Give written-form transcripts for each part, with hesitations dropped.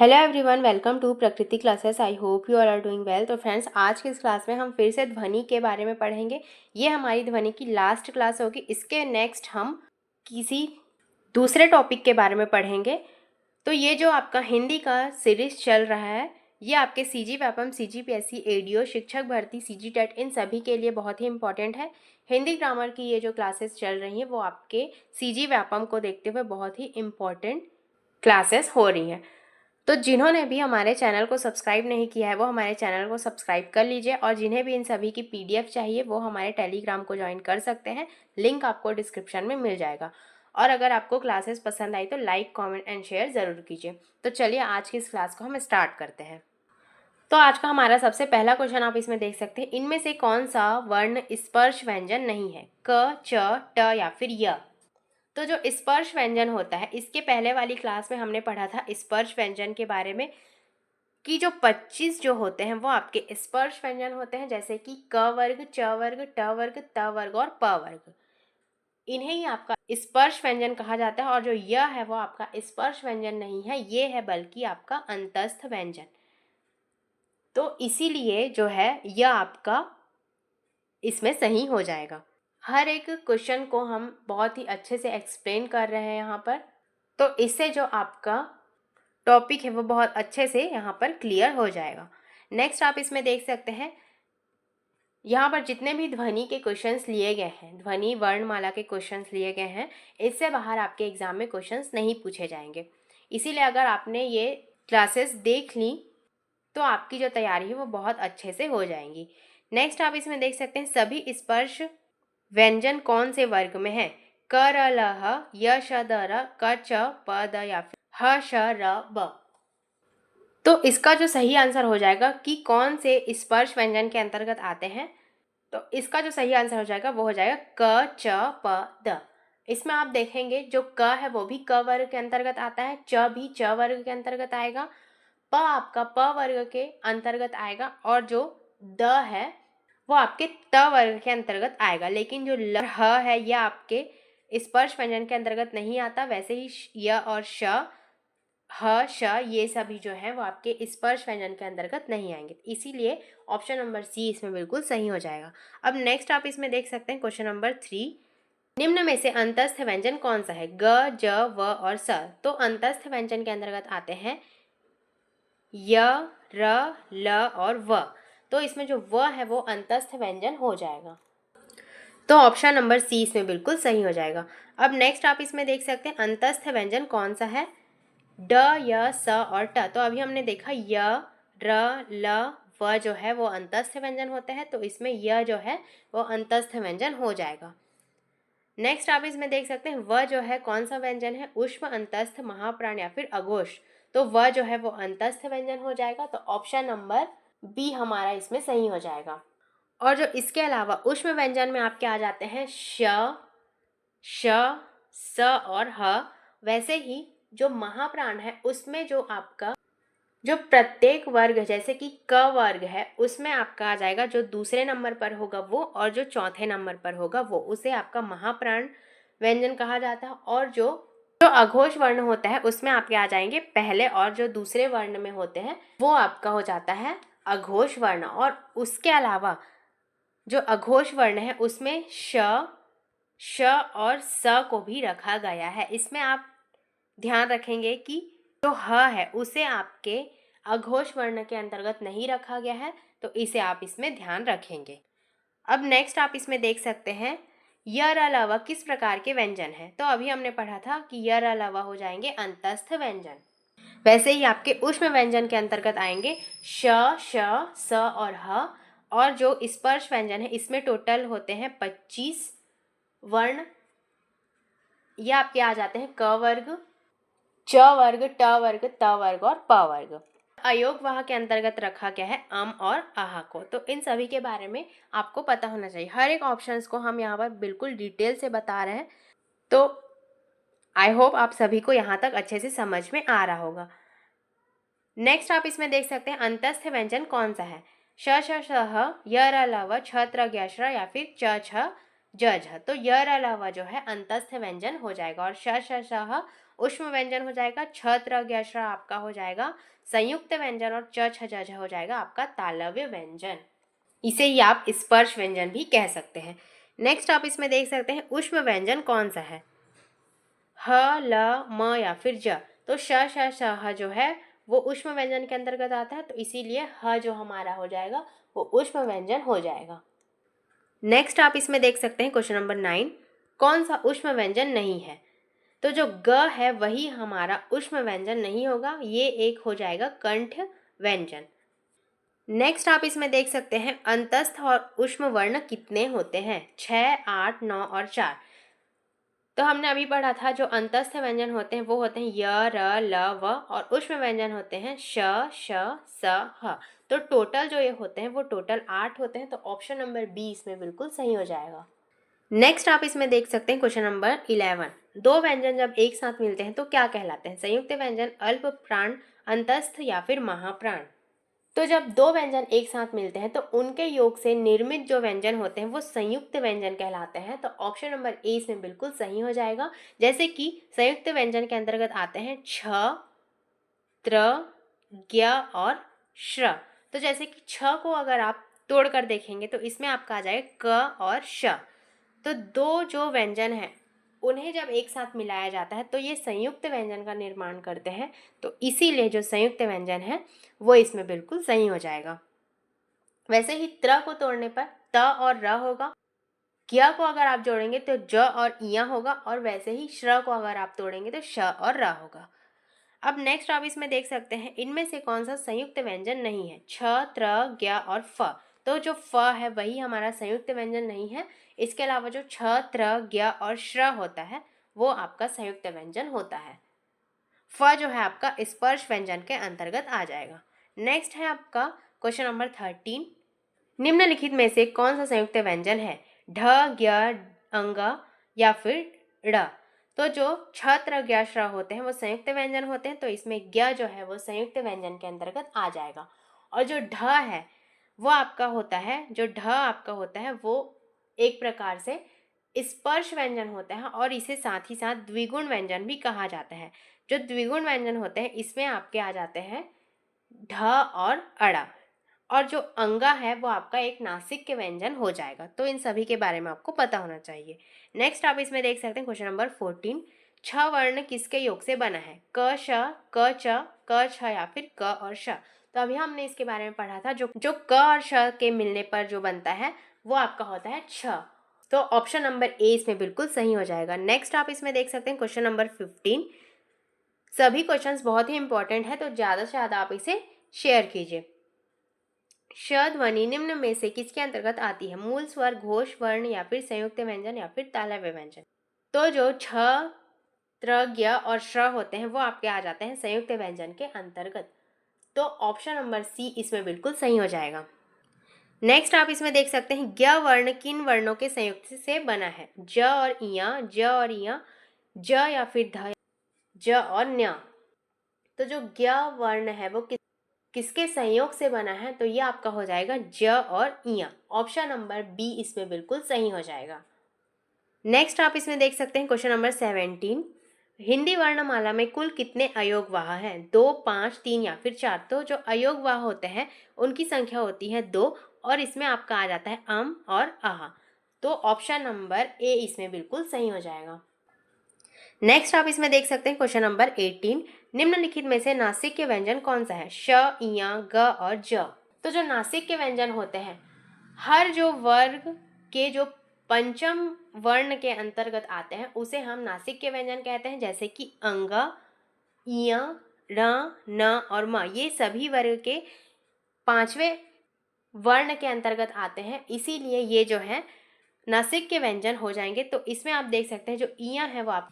Hello everyone, welcome to Prakriti classes. I hope you are doing well. तो friends, आज की इस क्लास में हम फिर से ध्वनि के बारे में पढ़ेंगे। ये हमारी ध्वनि की लास्ट क्लास होगी। इसके नेक्स्ट हम किसी दूसरे टॉपिक के बारे में पढ़ेंगे। तो ये जो आपका हिंदी का सीरीज चल रहा है, ये आपके सीजी व्यापम, सीजीपीएससी, एडीओ, शिक्षक भर्ती, सीजी टेट, इन सभी के लिए बहुत ही इंपॉर्टेंट है। हिंदी ग्रामर की ये जो क्लासेस चल रही हैं वो आपके सीजी व्यापम को देखते हुए बहुत ही इंपॉर्टेंट क्लासेस हो रही हैं। तो जिन्होंने भी हमारे चैनल को सब्सक्राइब नहीं किया है वो हमारे चैनल को सब्सक्राइब कर लीजिए, और जिन्हें भी इन सभी की पीडीएफ चाहिए वो हमारे टेलीग्राम को ज्वाइन कर सकते हैं। लिंक आपको डिस्क्रिप्शन में मिल जाएगा। और अगर आपको क्लासेस पसंद आई तो लाइक, कमेंट एंड शेयर ज़रूर कीजिए। तो चलिए आज की इस क्लास को हम स्टार्ट करते हैं। तो आज का हमारा सबसे पहला क्वेश्चन आप इसमें देख सकते हैं, इनमें से कौन सा वर्ण स्पर्श व्यंजन नहीं है? क, च, ट या फिर य। तो जो स्पर्श व्यंजन होता है, इसके पहले वाली क्लास में हमने पढ़ा था स्पर्श व्यंजन के बारे में कि जो 25 जो होते हैं वो आपके स्पर्श व्यंजन होते हैं, जैसे कि क वर्ग, च वर्ग, ट वर्ग, त वर्ग और प वर्ग। इन्हें ही आपका स्पर्श व्यंजन कहा जाता है। और जो य है वो आपका स्पर्श व्यंजन नहीं है, ये है बल्कि आपका अंतस्थ व्यंजन। तो इसीलिए जो है यह आपका इसमें सही हो जाएगा। हर एक क्वेश्चन को हम बहुत ही अच्छे से एक्सप्लेन कर रहे हैं यहाँ पर, तो इससे जो आपका टॉपिक है वो बहुत अच्छे से यहाँ पर क्लियर हो जाएगा। नेक्स्ट आप इसमें देख सकते हैं, यहाँ पर जितने भी ध्वनि के क्वेश्चंस लिए गए हैं, ध्वनि वर्णमाला के क्वेश्चंस लिए गए हैं, इससे बाहर आपके एग्जाम में क्वेश्चंस नहीं पूछे जाएंगे। इसीलिए अगर आपने ये क्लासेस देख ली तो आपकी जो तैयारी है वो बहुत अच्छे से हो जाएंगी। नेक्स्ट आप इसमें देख सकते हैं, सभी स्पर्श व्यंजन कौन से वर्ग में है? क र ल ह, य श द र, क च प द या फिर ह श र ब। तो इसका जो सही आंसर हो जाएगा कि कौन से स्पर्श व्यंजन के अंतर्गत आते हैं, तो इसका जो सही आंसर हो जाएगा वो हो जाएगा क च प द। इसमें आप देखेंगे जो क है वो भी क वर्ग के अंतर्गत आता है, च भी च वर्ग के अंतर्गत आएगा, प आपका प वर्ग के अंतर्गत आएगा, और जो द है वो आपके त वर्ग के अंतर्गत आएगा। लेकिन जो ल ह है यह आपके स्पर्श व्यंजन के अंतर्गत नहीं आता। वैसे ही य और श, ह, श ये सभी जो है वो आपके स्पर्श व्यंजन के अंतर्गत नहीं आएंगे। इसीलिए ऑप्शन नंबर सी इसमें बिल्कुल सही हो जाएगा। अब नेक्स्ट आप इसमें देख सकते हैं क्वेश्चन नंबर 3, निम्न में से अंतस्थ व्यंजन कौन सा है? ग, ज, व और स। तो अंतस्थ व्यंजन के अंतर्गत आते हैं य, र, ल और व। तो इसमें जो व है वो अंतस्थ व्यंजन हो जाएगा। तो ऑप्शन नंबर सी इसमें बिल्कुल सही हो जाएगा। अब नेक्स्ट आप इसमें देख सकते हैं अंतस्थ व्यंजन कौन सा है? ड, य, स और ट। तो अभी हमने देखा य, र, ल, व जो है वो अंतस्थ व्यंजन होते हैं, तो इसमें य जो है वो अंतस्थ व्यंजन हो जाएगा। नेक्स्ट आप इसमें देख सकते हैं व जो है कौन सा व्यंजन है? उष्म, अंतस्थ, महाप्राण या फिर अघोष। तो व जो है वो अंतस्थ व्यंजन हो जाएगा। तो ऑप्शन नंबर बी हमारा इसमें सही हो जाएगा। और जो इसके अलावा उष्म व्यंजन में आपके आ जाते हैं श, श, स और ह। वैसे ही जो महाप्राण है उसमें जो आपका जो प्रत्येक वर्ग जैसे कि क वर्ग है उसमें आपका आ जाएगा जो दूसरे नंबर पर होगा वो, और जो चौथे नंबर पर होगा वो, उसे आपका महाप्राण व्यंजन कहा जाता है। और जो जो अघोष वर्ण होता है उसमें आपके आ जाएंगे पहले, और जो दूसरे वर्ण में होते हैं वो आपका हो जाता है अघोष वर्ण। और उसके अलावा जो अघोष वर्ण है उसमें श, श और स को भी रखा गया है। इसमें आप ध्यान रखेंगे कि जो ह है उसे आपके अघोष वर्ण के अंतर्गत नहीं रखा गया है, तो इसे आप इसमें ध्यान रखेंगे। अब नेक्स्ट आप इसमें देख सकते हैं य, र, ल, व किस प्रकार के व्यंजन है? तो अभी हमने पढ़ा था कि य, र, ल, व हो जाएंगे अंतस्थ व्यंजन। वैसे ही आपके उष्म व्यंजन के अंतर्गत आएंगे श, श, स और ह। और जो स्पर्श व्यंजन है इसमें टोटल होते हैं 25 वर्ण। ये आपके आ जाते हैं क वर्ग, च वर्ग, ट वर्ग, त वर्ग और प वर्ग। अयोगवाह के अंतर्गत रखा गया है अम और आह को। तो इन सभी के बारे में आपको पता होना चाहिए। हर एक ऑप्शंस को हम यहाँ पर बिल्कुल डिटेल से बता रहे हैं, तो आई होप आप सभी को यहाँ तक अच्छे से समझ में आ रहा होगा। नेक्स्ट आप इसमें देख सकते हैं अंतस्थ व्यंजन कौन सा है? श, श, श, ह, य, र, ल, व, छ, त्र, ज्ञ, श्र या फिर च, छ, ज झ। तो यर अलावा जो है अंतस्थ व्यंजन हो जाएगा और श श श उष्म व्यंजन हो जाएगा। छ त्र ज्ञ श्र आपका हो जाएगा संयुक्त व्यंजन और च छ ज झ हो जाएगा आपका तालव्य व्यंजन। इसे ही आप स्पर्श व्यंजन भी कह सकते हैं। नेक्स्ट आप इसमें देख सकते हैं उष्म व्यंजन कौन सा है, ह ल म या फिर ज। तो श श श ह जो है वो उष्म व्यंजन के अंतर्गत आता है, तो इसीलिए ह जो हमारा हो जाएगा वो उष्म व्यंजन हो जाएगा। नेक्स्ट आप इसमें देख सकते हैं क्वेश्चन नंबर 9, कौन सा उष्म व्यंजन नहीं है। तो जो ग है वही हमारा उष्म व्यंजन नहीं होगा, ये एक हो जाएगा कंठ व्यंजन। नेक्स्ट आप इसमें देख सकते हैं अंतस्थ और उष्म वर्ण कितने होते हैं, 6, 8, 9 और 4। तो हमने अभी पढ़ा था जो अंतस्थ व्यंजन होते हैं वो होते हैं य र ल व और उष्म व्यंजन होते हैं श श स ह। तो टोटल जो ये होते हैं वो टोटल 8 होते हैं, तो ऑप्शन नंबर बी इसमें बिल्कुल सही हो जाएगा। नेक्स्ट आप इसमें देख सकते हैं क्वेश्चन नंबर 11, दो व्यंजन जब एक साथ मिलते हैं तो क्या कहलाते हैं, संयुक्त व्यंजन, अल्प प्राण, अंतस्थ या फिर महाप्राण। तो जब दो व्यंजन एक साथ मिलते हैं तो उनके योग से निर्मित जो व्यंजन होते हैं वो संयुक्त व्यंजन कहलाते हैं, तो ऑप्शन नंबर ए इसमें बिल्कुल सही हो जाएगा। जैसे कि संयुक्त व्यंजन के अंतर्गत आते हैं छ, त्र, ज्ञ और श्र। तो जैसे कि छ को अगर आप तोड़ कर देखेंगे तो इसमें आपका आ जाएगा क और श। तो दो जो व्यंजन हैं उन्हें जब एक साथ मिलाया जाता है तो ये संयुक्त व्यंजन का निर्माण करते हैं, तो इसीलिए जो संयुक्त व्यंजन है वो इसमें बिल्कुल सही हो जाएगा। वैसे ही त्र को तोड़ने पर त और र होगा, ज्ञ को अगर आप जोड़ेंगे तो ज और इया होगा, और वैसे ही श्र को अगर आप तोड़ेंगे तो श और र होगा। अब नेक्स्ट आप इसमें देख सकते हैं इनमें से कौन सा संयुक्त व्यंजन नहीं है, छ, त्र, ज्ञ और फ। तो जो फ है वही हमारा संयुक्त व्यंजन नहीं है। इसके अलावा जो छ, त्र, ज्ञ और श्र होता है वो आपका संयुक्त व्यंजन होता है। फ जो है आपका स्पर्श व्यंजन के अंतर्गत आ जाएगा। नेक्स्ट है आपका क्वेश्चन नंबर 13, निम्नलिखित में से कौन सा संयुक्त व्यंजन है, ढ, ज्ञ, अंग या फिर ड़। तो जो छ, त्र, ज्ञ, श्र होते हैं वो संयुक्त व्यंजन होते हैं, तो इसमें ज्ञ जो है वो संयुक्त व्यंजन के अंतर्गत आ जाएगा। और जो ढ है वो आपका होता है, जो ढ आपका होता है वो एक प्रकार से स्पर्श व्यंजन होता है और इसे साथ ही साथ द्विगुण व्यंजन भी कहा जाता है। जो द्विगुण व्यंजन होते हैं इसमें आपके आ जाते हैं ढ और अड़ा, और जो अंगा है वो आपका एक नासिक के व्यंजन हो जाएगा। तो इन सभी के बारे में आपको पता होना चाहिए। नेक्स्ट आप इसमें देख सकते हैं क्वेश्चन नंबर 14, छ वर्ण किसके योग से बना है, क श, क च, क छ या फिर क और श। तो अभी हमने इसके बारे में पढ़ा था, जो क और श के मिलने पर जो बनता है वो आपका होता है छ। तो ऑप्शन नंबर ए इसमें बिल्कुल सही हो जाएगा। नेक्स्ट आप इसमें देख सकते हैं क्वेश्चन नंबर 15, सभी क्वेश्चंस बहुत ही इंपॉर्टेंट है तो ज़्यादा से ज़्यादा आप इसे शेयर कीजिए। श ध्वनि निम्न में से किसके अंतर्गत आती है, मूल स्वर, घोष वर्ण या फिर संयुक्त व्यंजन या फिर तालव्य व्यंजन। तो जो छ, त्र, ज्ञ और श्र होते हैं वो आपके आ जाते हैं संयुक्त व्यंजन के अंतर्गत। तो ऑप्शन नंबर सी इसमें बिल्कुल सही हो जाएगा। नेक्स्ट आप इसमें देख सकते हैं ज्ञ वर्ण किन वर्णों के संयुक्त से बना है, ज और इया, ज और इया, ज या फिर ध, ज और न्य। तो जो ज्ञ वर्ण है वो किसके संयोग से बना है, तो ये आपका हो जाएगा ज और इया। ऑप्शन नंबर बी इसमें बिल्कुल सही हो जाएगा। नेक्स्ट आप इसमें देख सकते हैं क्वेश्चन नंबर 17, हिंदी वर्णमाला में कुल कितने अयोगवाह हैं, 2, 5, 3 या फिर 4। तो जो अयोगवाह होते हैं उनकी संख्या होती है 2 और इसमें आपका आ जाता है अम और आह। तो ऑप्शन नंबर ए इसमें बिल्कुल सही हो जाएगा। नेक्स्ट आप इसमें देख सकते हैं क्वेश्चन नंबर 18, निम्नलिखित में से नासिक के व्यंजन कौन सा है, श, इया, ग और ज। तो जो नासिक के व्यंजन होते हैं हर जो वर्ग के जो पंचम वर्ण के अंतर्गत आते हैं उसे हम नासिक के व्यंजन कहते हैं, जैसे कि अंग, इया, र, न और म, ये सभी वर्ग के पांचवें वर्ण के अंतर्गत आते हैं, इसीलिए ये जो है नासिक के व्यंजन हो जाएंगे। तो इसमें आप देख सकते हैं जो इया है वो आप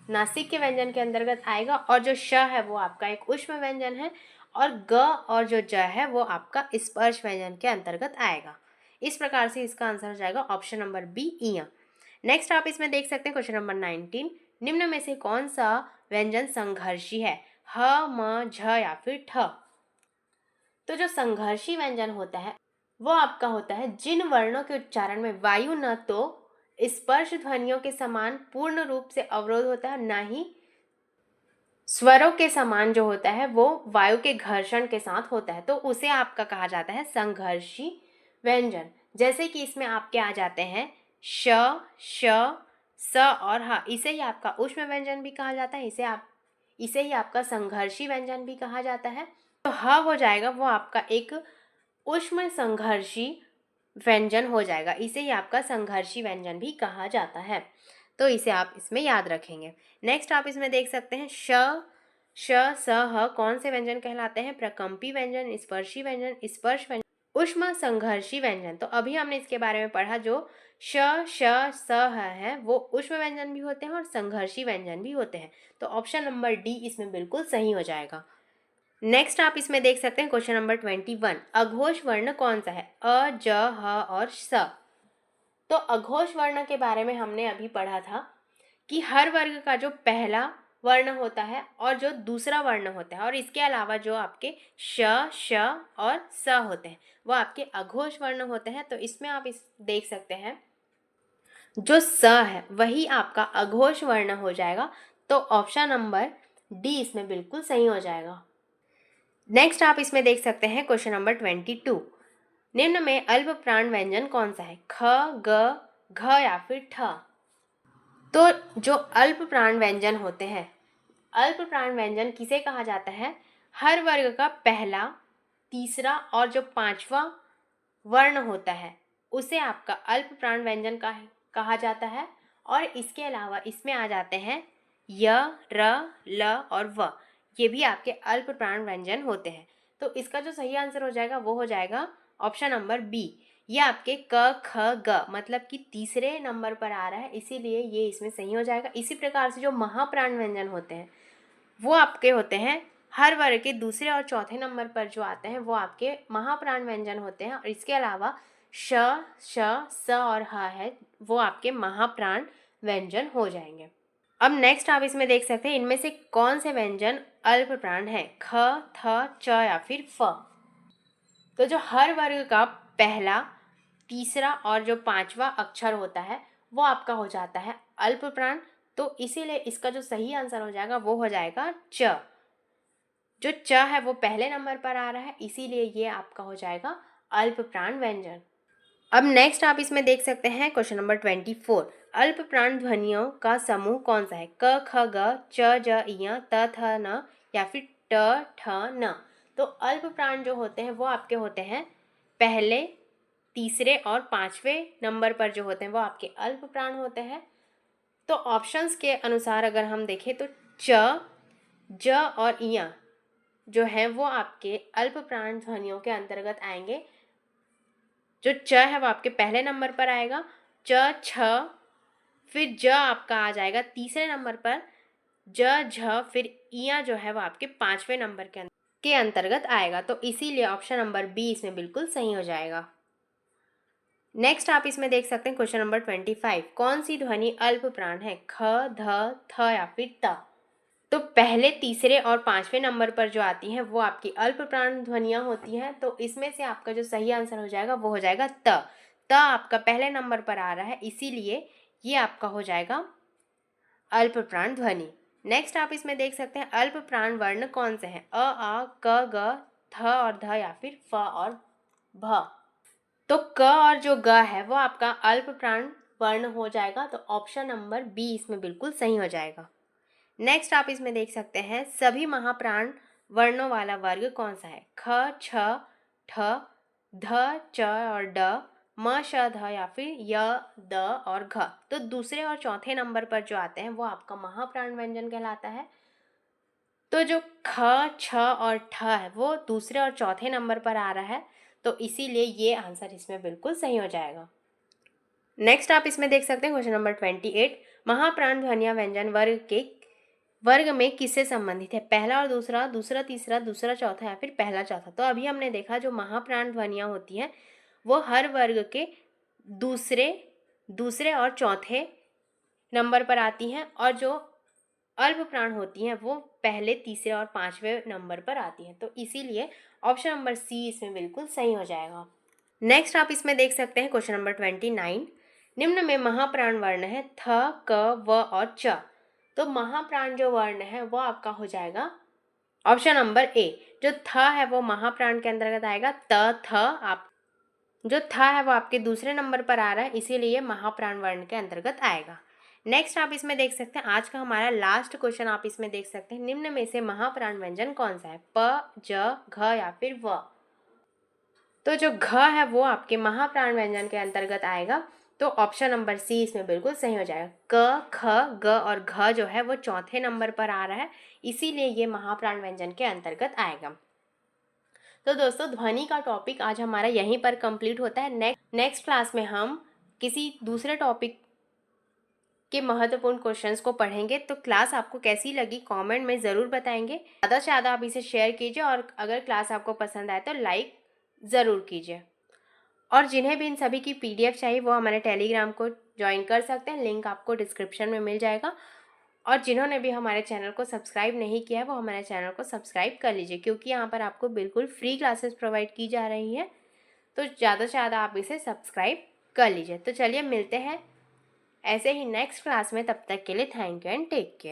नासिक के व्यंजन के अंतर्गत आएगा और जो श है वो आपका एक उष्म व्यंजन है और ग और जो ज है वो आपका स्पर्श व्यंजन के अंतर्गत आएगा। इस प्रकार से इसका आंसर हो जाएगा ऑप्शन नंबर बी, इया। नेक्स्ट आप इसमें देख सकते हैं क्वेश्चन नंबर 19, निम्न में से कौन सा व्यंजन संघर्षी है, ह, म, झ या फिर ठ। तो जो संघर्षी व्यंजन होता है वो आपका होता है जिन वर्णों के उच्चारण में वायु न तो स्पर्श ध्वनियों के समान पूर्ण रूप से अवरोध होता है, ना ही स्वरों के समान जो होता है वो वायु के घर्षण के साथ होता है, तो उसे आपका कहा जाता है संघर्षी व्यंजन। जैसे कि इसमें आपके आ जाते हैं श, श, स और ह, इसे ही आपका ऊष्म व्यंजन भी कहा जाता है, इसे ही आपका संघर्षी व्यंजन भी कहा जाता है। तो ह हो जाएगा वो आपका एक ऊष्म संघर्षी व्यंजन हो जाएगा, इसे ही आपका संघर्षी व्यंजन भी कहा जाता है, तो इसे आप इसमें याद रखेंगे। नेक्स्ट आप इसमें देख सकते हैं श, श, स, ह कौन से व्यंजन कहलाते हैं? प्रकंपी व्यंजन, स्पर्शी व्यंजन, स्पर्श व्यंजन, ऊष्म संघर्षी व्यंजन। तो अभी हमने इसके बारे में पढ़ा, जो श, श, स, ह है वो ऊष्म व्यंजन भी होते हैं और संघर्षी व्यंजन भी होते हैं, तो ऑप्शन नंबर डी इसमें बिल्कुल सही हो जाएगा। नेक्स्ट आप इसमें देख सकते हैं क्वेश्चन नंबर 21, अघोष वर्ण कौन सा है? अ, ज, ह और स। तो अघोष वर्ण के बारे में हमने अभी पढ़ा था कि हर वर्ग का जो पहला वर्ण होता है और जो दूसरा वर्ण होता है, और इसके अलावा जो आपके श, श और स होते हैं वो आपके अघोष वर्ण होते हैं। तो इसमें आप इस देख सकते हैं जो स है वही आपका अघोष वर्ण हो जाएगा, तो ऑप्शन नंबर डी इसमें बिल्कुल सही हो जाएगा। नेक्स्ट आप इसमें देख सकते हैं क्वेश्चन नंबर 22, निम्न में अल्प प्राण व्यंजन कौन सा है? ख, ग, घ या फिर ठ। तो जो अल्प प्राण व्यंजन होते हैं, अल्प प्राण व्यंजन किसे कहा जाता है? हर वर्ग का पहला, तीसरा और जो पांचवा वर्ण होता है उसे आपका अल्प प्राण व्यंजन कहा जाता है। और इसके अलावा इसमें आ जाते हैं य, र, ल और व, ये भी आपके अल्प प्राण व्यंजन होते हैं। तो इसका जो सही आंसर हो जाएगा वो हो जाएगा ऑप्शन नंबर बी। ये आपके क, ख, ग मतलब कि तीसरे नंबर पर आ रहा है, इसीलिए ये इसमें सही हो जाएगा। इसी प्रकार से जो महाप्राण व्यंजन होते हैं वो आपके होते हैं हर वर्ग के दूसरे और चौथे नंबर पर जो आते हैं वो आपके महाप्राण व्यंजन होते हैं, और इसके अलावा श, श, स और ह है वो आपके महाप्राण व्यंजन हो जाएंगे। अब नेक्स्ट आप इसमें देख सकते हैं इनमें से कौन से व्यंजन अल्प प्राण है? ख, थ, च या फिर फ। तो जो हर वर्ग का पहला, तीसरा और जो पांचवा अक्षर होता है वो आपका हो जाता है अल्प प्राण, तो इसीलिए इसका जो सही आंसर हो जाएगा वो हो जाएगा च। जो च है वो पहले नंबर पर आ रहा है, इसीलिए ये आपका हो जाएगा अल्प प्राण व्यंजन। अब नेक्स्ट आप इसमें देख सकते हैं क्वेश्चन नंबर 24, अल्प प्राण ध्वनियों का समूह कौन सा है? क, ख, ग, च, ज, इ, त, थ, न या फिर ट, ठ, न। तो अल्प प्राण जो होते हैं वो आपके होते हैं पहले, तीसरे और पांचवें नंबर पर जो होते हैं वो आपके अल्प प्राण होते हैं। तो ऑप्शंस के अनुसार अगर हम देखें तो च, ज और इया जो है वो आपके अल्प प्राण ध्वनियों के अंतर्गत आएंगे। जो च है वो आपके पहले नंबर पर आएगा, च, छ, फिर ज आपका आ जाएगा तीसरे नंबर पर, ज, झ, फिर इया जो है वो आपके पांचवें नंबर के अंतर्गत आएगा, तो इसीलिए ऑप्शन नंबर बी इसमें बिल्कुल सही हो जाएगा। नेक्स्ट आप इसमें देख सकते हैं क्वेश्चन नंबर 25, कौन सी ध्वनि अल्प प्राण है? ख, ध, थ या फिर त। तो पहले, तीसरे और पांचवें नंबर पर जो आती हैं वो आपकी अल्प प्राण ध्वनियां होती हैं, तो इसमें से आपका जो सही आंसर हो जाएगा वो हो जाएगा त। त आपका पहले नंबर पर आ रहा है, इसीलिए ये आपका हो जाएगा अल्प प्राण ध्वनि। नेक्स्ट आप इसमें देख सकते हैं अल्प प्राण वर्ण कौन से हैं? अ, आ, क, ग, थ और ध या फिर फ और भ। तो क और जो ग है वो आपका अल्प प्राण वर्ण हो जाएगा, तो ऑप्शन नंबर बी इसमें बिल्कुल सही हो जाएगा। नेक्स्ट आप इसमें देख सकते हैं सभी महाप्राण वर्णों वाला वर्ग कौन सा है? ख, छ, ठ, ध, च और ड, म, श, ध या फिर य, द और घ। तो दूसरे और चौथे नंबर पर जो आते हैं वो आपका महाप्राण व्यंजन कहलाता है। तो जो ख, छ और ठ है वो दूसरे और चौथे नंबर पर आ रहा है, तो इसीलिए ये आंसर इसमें बिल्कुल सही हो जाएगा। नेक्स्ट आप इसमें देख सकते हैं क्वेश्चन नंबर 28, महाप्राण ध्वनिया व्यंजन वर्ग में किससे संबंधित है? पहला और दूसरा, दूसरा तीसरा, दूसरा चौथा या फिर पहला चौथा। तो अभी हमने देखा जो महाप्राण ध्वनियाँ होती हैं वो हर वर्ग के दूसरे और चौथे नंबर पर आती हैं, और जो अल्प प्राण होती हैं वो पहले, तीसरे और पांचवें नंबर पर आती हैं, तो इसीलिए ऑप्शन नंबर सी इसमें बिल्कुल सही हो जाएगा। नेक्स्ट आप इसमें देख सकते हैं क्वेश्चन नंबर 29, निम्न में महाप्राण वर्ण है थ, क, व और च। तो महाप्राण जो वर्ण है वो आपका हो जाएगा ऑप्शन नंबर ए। जो थ है वो महाप्राण के अंतर्गत आएगा। जो थ है वो आपके दूसरे नंबर पर आ रहा है, इसीलिए महाप्राण वर्ण के अंतर्गत आएगा। नेक्स्ट आप इसमें देख सकते हैं, आज का हमारा लास्ट क्वेश्चन आप इसमें देख सकते हैं, निम्न में से महाप्राण व्यंजन कौन सा है, प, ज, घ या फिर व। तो जो घ है वो आपके महाप्राण व्यंजन के अंतर्गत आएगा, तो ऑप्शन नंबर सी इसमें बिल्कुल सही हो जाएगा। क, ख, ग और घ जो है वो चौथे नंबर पर आ रहा है, इसीलिए ये महाप्राण व्यंजन के अंतर्गत आएगा। तो दोस्तों ध्वनि का टॉपिक आज हमारा यहीं पर कंप्लीट होता है। नेक्स्ट क्लास में हम किसी दूसरे टॉपिक के महत्वपूर्ण क्वेश्चंस को पढ़ेंगे। तो क्लास आपको कैसी लगी कमेंट में ज़रूर बताएंगे। ज़्यादा से ज़्यादा आप इसे शेयर कीजिए और अगर क्लास आपको पसंद आए तो लाइक ज़रूर कीजिए। और जिन्हें भी इन सभी की PDF चाहिए वो हमारे टेलीग्राम को ज्वाइन कर सकते हैं, लिंक आपको डिस्क्रिप्शन में मिल जाएगा। और जिन्होंने भी हमारे चैनल को सब्सक्राइब नहीं किया है वो हमारे चैनल को सब्सक्राइब कर लीजिए, क्योंकि यहाँ पर आपको बिल्कुल फ्री क्लासेस प्रोवाइड की जा रही हैं। तो ज़्यादा से ज़्यादा आप इसे सब्सक्राइब कर लीजिए। तो चलिए मिलते हैं ऐसे ही नेक्स्ट क्लास में, तब तक के लिए thank you and take care.